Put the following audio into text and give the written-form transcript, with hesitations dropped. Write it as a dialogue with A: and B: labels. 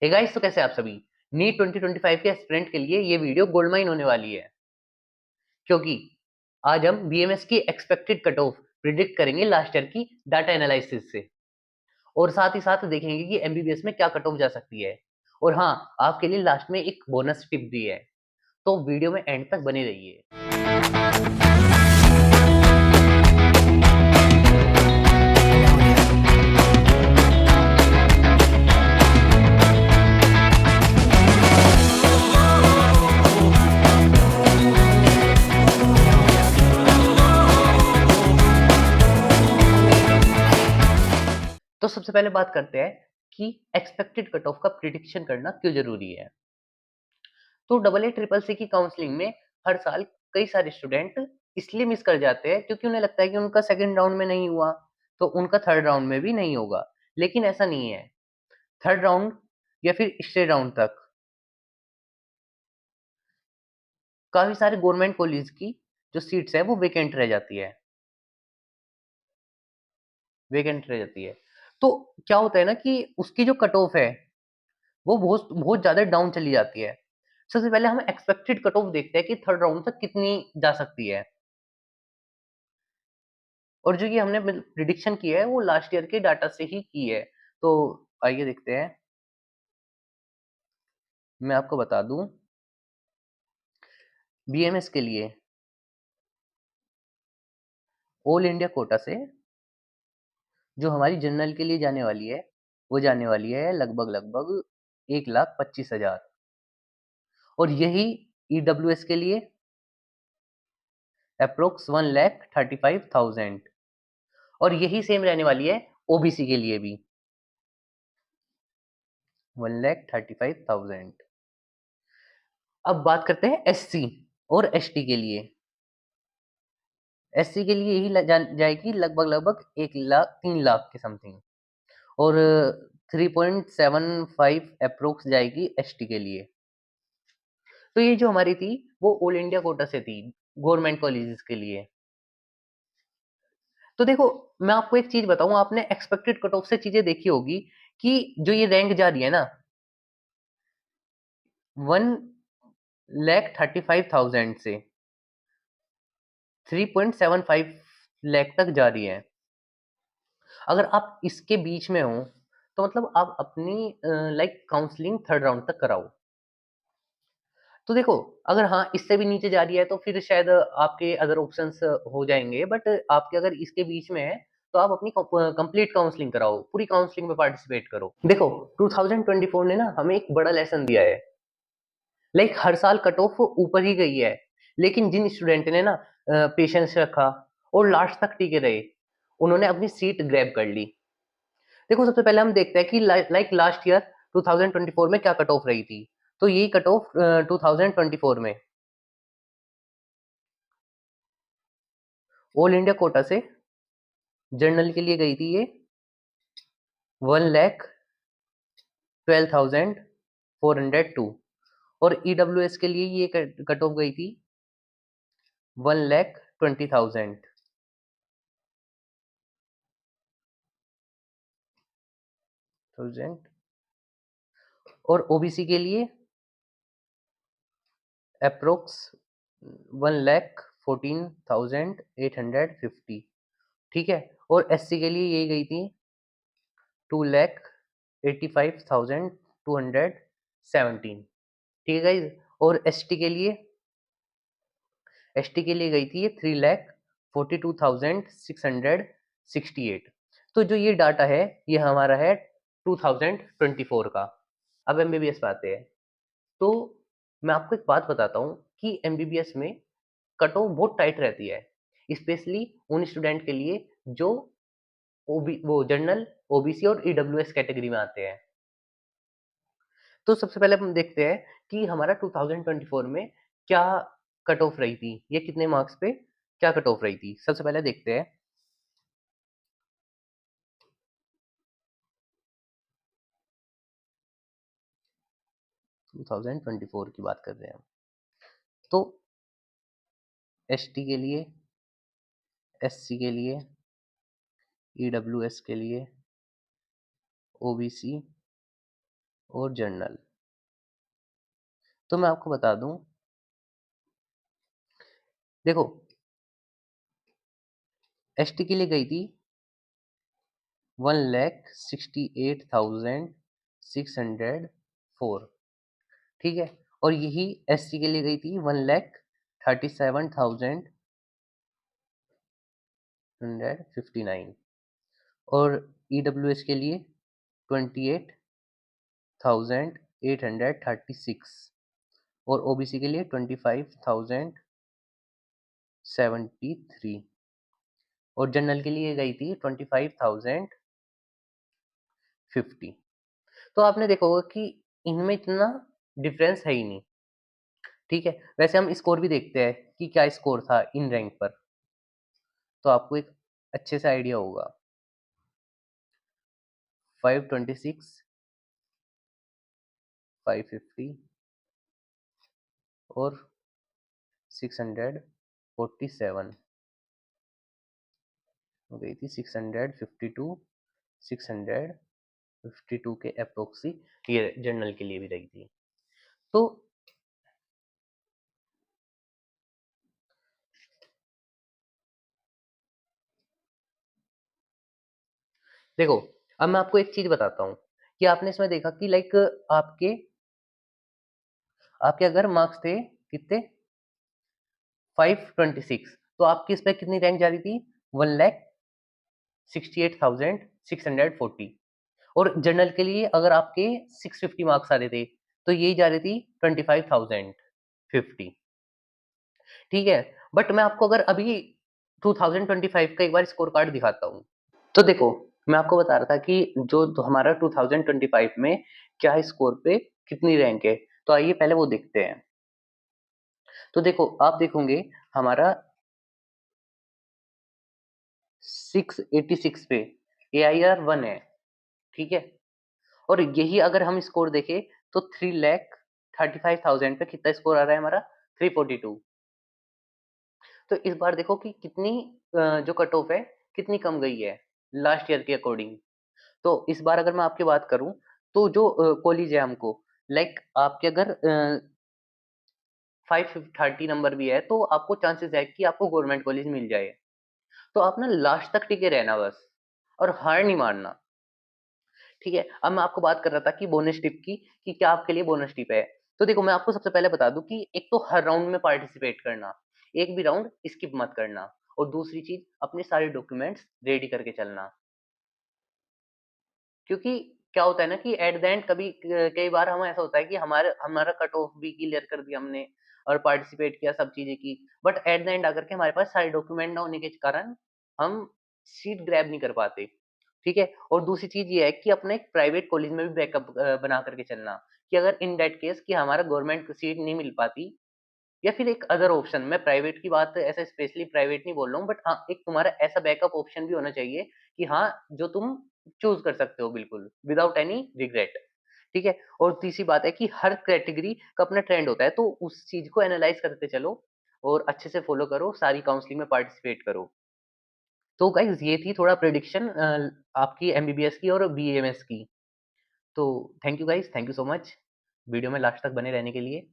A: Hey guys, तो कैसे आप सभी। नीट 2025 के एस्पिरेंट के लिए ये वीडियो गोल्ड माइन होने वाली है, क्योंकि आज हम बीएमएस की एक्सपेक्टेड कट ऑफ प्रिडिक्ट करेंगे लास्ट ईयर की डाटा एनालिसिस से, और साथ ही साथ देखेंगे कि एमबीबीएस में क्या कट ऑफ जा सकती है। और हाँ, आपके लिए लास्ट में एक बोनस टिप भी है, तो वीडियो में एंड तक बने रहिए। तो सबसे पहले बात करते हैं कि एक्सपेक्टेड कट ऑफ का प्रिडिक्शन करना क्यों जरूरी है। तो डबल ए ट्रिपल सी की काउंसलिंग में हर साल कई सारे स्टूडेंट इसलिए मिस कर जाते हैं क्योंकि उन्हें लगता है कि उनका सेकंड राउंड में नहीं हुआ तो उनका थर्ड राउंड में भी नहीं होगा। लेकिन ऐसा नहीं है। थर्ड राउंड या फिर स्टेट राउंड तक काफी सारे गवर्नमेंट कॉलेज की जो सीट्स है वो वेकेंट रह जाती है। तो क्या होता है ना कि उसकी जो कट ऑफ है वो बहुत बहुत ज्यादा डाउन चली जाती है। सबसे पहले हम एक्सपेक्टेड कट ऑफ देखते हैं कि थर्ड राउंड तक कितनी जा सकती है। और जो ये हमने प्रिडिक्शन की है वो लास्ट ईयर के डाटा से ही की है। तो आइए देखते हैं। मैं आपको बता दूं, बीएमएस के लिए ऑल इंडिया कोटा से जो हमारी जनरल के लिए जाने वाली है वो जाने वाली है लगभग लगभग 1,25,000। और यही ईडब्ल्यूएस के लिए अप्रोक्स 1,35,000। और यही सेम रहने वाली है ओबीसी के लिए भी 1,35,000। अब बात करते हैं एससी और एसटी के लिए। एससी के लिए यही जाएगी लगभग लगभग 1,00,000 3,00,000 के समथिंग। और 3.75 अप्रोक्स जाएगी एसटी के लिए। तो ये जो हमारी थी वो ऑल इंडिया कोटा से थी गवर्नमेंट कॉलेजेस के लिए। तो देखो, मैं आपको एक चीज बताऊं, आपने एक्सपेक्टेड कट ऑफ से चीजें देखी होगी कि जो ये रैंक जा रही है ना 1,35,000 से 3.75 लाख तक जा रही है। अगर आप इसके बीच में हो तो मतलब आप अपनी लाइक काउंसलिंग थर्ड राउंड तक कराओ। तो देखो, अगर हाँ इससे भी नीचे जा रही है तो फिर शायद आपके अदर ऑप्शंस हो जाएंगे, बट आपके अगर इसके बीच में है तो आप अपनी कंप्लीट काउंसलिंग कराओ, पूरी काउंसलिंग में पार्टिसिपेट करो। देखो, 2024 ने ना हमें एक बड़ा लेसन दिया है। लाइक हर साल कट ऑफ ऊपर ही गई है, लेकिन जिन स्टूडेंट ने ना पेशेंस रखा और लास्ट तक टिके रहे उन्होंने अपनी सीट ग्रैब कर ली। देखो, सबसे पहले हम देखते हैं कि लाइक लास्ट ईयर 2024 में क्या कट ऑफ रही थी। तो यही कट ऑफ 2024 में ऑल इंडिया कोटा से जर्नल के लिए गई थी ये 1,12,402। और ईडब्ल्यूएस के लिए ये कट ऑफ गई थी 1,20,000। और ओबीसी के लिए अप्रोक्स 1,14,850। ठीक है। और एससी के लिए ये गई थी 2,85,217। ठीक है गाइज। और एसटी के लिए गई थी ये 3,42,668। तो जो ये डाटा है ये हमारा है 2024 का। अब एमबीबीएस पे आते हैं। तो मैं आपको एक बात बताता हूँ कि एमबीबीएस में कट ऑफ बहुत टाइट रहती है, स्पेशली उन स्टूडेंट के लिए जो वो जनरल, ओबीसी और ईडब्ल्यूएस कैटेगरी में आते हैं। तो सबसे पहले हम देखते हैं कि हमारा 2024 में क्या कट ऑफ रही थी, ये कितने मार्क्स पे क्या कट ऑफ रही थी। सबसे पहले देखते हैं 2024 की बात कर रहे हैं हम। तो एसटी के लिए, एससी के लिए, ईडब्ल्यूएस के लिए, ओबीसी और जनरल। तो मैं आपको बता दूँ, देखो एसटी के लिए गई थी 1,68,604, ठीक है? और यही एससी के लिए गई थी 1,37,159 और ईडब्ल्यूएस के लिए 28,836 और ओबीसी के लिए 25,073 और जनरल के लिए गई थी 25,050। तो आपने देखा होगा कि इनमें इतना डिफरेंस है ही नहीं, ठीक है? वैसे हम स्कोर भी देखते हैं कि क्या स्कोर था इन रैंक पर, तो आपको एक अच्छे से आइडिया होगा। 526, 550 और 647 हो गई थी 652, 652 के अप्रोक्सी ये जनरल के लिए भी रही थी। तो देखो, अब मैं आपको एक चीज़ बताता हूँ कि आपने इसमें देखा कि लाइक आपके आपके अगर मार्क्स थे कितने 526 तो आपकी इस पे कितनी रैंक जा रही थी 1,68,640 और जनरल के लिए अगर आपके 650 मार्क्स आ रहे थे तो यही जा रही थी 25,050, ठीक है? बट मैं आपको अगर अभी 2025 का एक बार स्कोर कार्ड दिखाता हूँ। तो देखो, मैं आपको बता रहा था कि जो तो हमारा 2025 में क्या स्कोर पे कितनी रैंक है, तो आइए पहले वो देखते हैं। तो देखो, आप देखोगे हमारा 686 पे एआईआर 1 है, ठीक है? और यही अगर हम स्कोर देखें तो 3,35,000 पे कितना स्कोर आ रहा है हमारा 342। तो इस बार देखो कि कितनी जो कट ऑफ है कितनी कम गई है लास्ट ईयर के अकॉर्डिंग। तो इस बार अगर मैं आपकी बात करूं तो जो कॉलेज है हमको लाइक आपके अगर 530 नंबर भी है तो आपको चांसेस है कि आपको गवर्नमेंट कॉलेज मिल जाए। तो आप ना लास्ट तक टिके रहना बस और हार नहीं मानना, ठीक है? अब मैं आपको बात कर रहा था कि बोनस टिप की कि क्या आपके लिए बोनस टिप है। तो देखो मैं आपको सबसे पहले बता दूं कि एक तो हर राउंड में पार्टिसिपेट करना, एक भी राउंड स्किप मत करना और दूसरी चीज अपने सारे डॉक्यूमेंट्स रेडी करके चलना। क्योंकि क्या होता है ना कि एट द एंड कभी कई बार हम ऐसा होता है कि हमारे हमारा कट ऑफ भी क्लियर कर दिया हमने और पार्टिसिपेट किया सब चीजें की बट एट द एंड आकर के हमारे पास सारे डॉक्यूमेंट ना होने के कारण हम सीट ग्रैब नहीं कर पाते, ठीक है? और दूसरी चीज ये है कि अपने एक प्राइवेट कॉलेज में भी बैकअप बना करके चलना कि अगर इन दैट केस कि हमारा गवर्नमेंट सीट नहीं मिल पाती या फिर एक अदर ऑप्शन, मैं प्राइवेट की बात ऐसा स्पेशली प्राइवेट नहीं बोल रहा हूँ बट हाँ एक तुम्हारा ऐसा बैकअप ऑप्शन भी होना चाहिए कि हाँ जो तुम चूज कर सकते हो बिल्कुल विदाउट एनी रिग्रेट, ठीक है? और तीसरी बात है कि हर कैटेगरी का अपना ट्रेंड होता है तो उस चीज को एनालाइज करते चलो और अच्छे से फॉलो करो, सारी काउंसलिंग में पार्टिसिपेट करो। तो गाइज ये थी थोड़ा प्रिडिक्शन आपकी एमबीबीएस की और बीएमएस की। तो thank you guys, thank you so much video में लास्ट तक बने रहने के लिए।